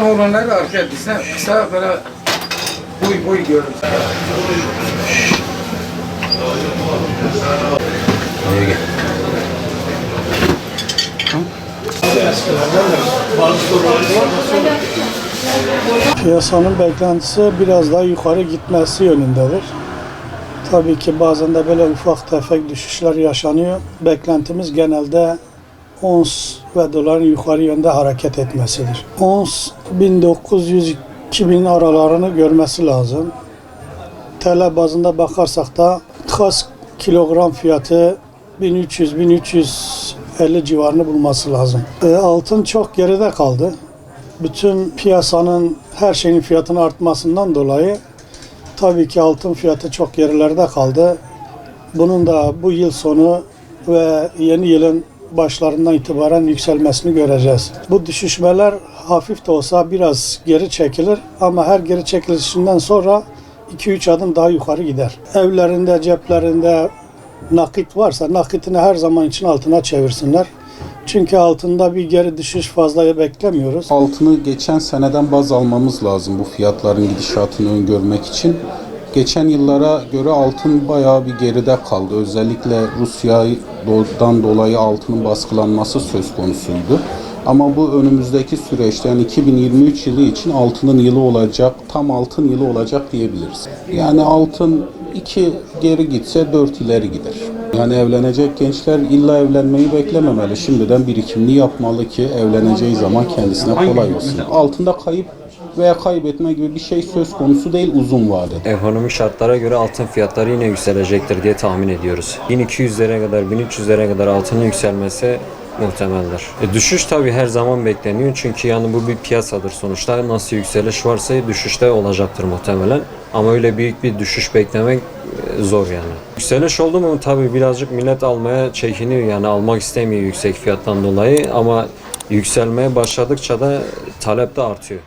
Olanları arkaya dizsen kısa böyle boy görürüz. Piyasanın beklentisi biraz daha yukarı gitmesi yönündedir. Tabii ki bazen de böyle ufak tefek düşüşler yaşanıyor. Beklentimiz genelde ons ve doların yukarı yönde hareket etmesidir. Ons 1900-2000 aralarını görmesi lazım. TL bazında bakarsak da tıkas kilogram fiyatı 1300-1350 civarını bulması lazım. Altın çok geride kaldı. Bütün piyasanın her şeyin fiyatının artmasından dolayı tabii ki altın fiyatı çok gerilerde kaldı. Bunun da bu yıl sonu ve yeni yılın başlarından itibaren yükselmesini göreceğiz. Bu düşüşmeler hafif de olsa biraz geri çekilir ama her geri çekilişinden sonra 2-3 adım daha yukarı gider. Evlerinde, ceplerinde nakit varsa nakitini her zaman için altına çevirsinler. Çünkü altında bir geri düşüş fazla beklemiyoruz. Altını geçen seneden baz almamız lazım bu fiyatların gidişatını öngörmek için. Geçen yıllara göre altın bayağı bir geride kaldı. Özellikle Rusya'dan dolayı altının baskılanması söz konusuydu. Ama bu önümüzdeki süreçte yani 2023 yılı için altının yılı olacak, tam altın yılı olacak diyebiliriz. Yani altın 2 geri gitse 4 ileri gider. Yani evlenecek gençler illa evlenmeyi beklememeli. Şimdiden birikimini yapmalı ki evleneceği zaman kendisine kolay olsun. Altında kayıp veya kaybetme gibi bir şey söz konusu değil uzun vadede. Ekonomik şartlara göre altın fiyatları yine yükselecektir diye tahmin ediyoruz. 1200'lere kadar, 1300'lere kadar altının yükselmesi muhtemeldir. Düşüş tabii her zaman bekleniyor çünkü yani bu bir piyasadır sonuçta. Nasıl yükseliş varsa düşüşte olacaktır muhtemelen. Ama öyle büyük bir düşüş beklemek zor yani. Yükseliş oldu mu tabii birazcık millet almaya çekiniyor yani almak istemiyor yüksek fiyattan dolayı ama yükselmeye başladıkça da talep de artıyor.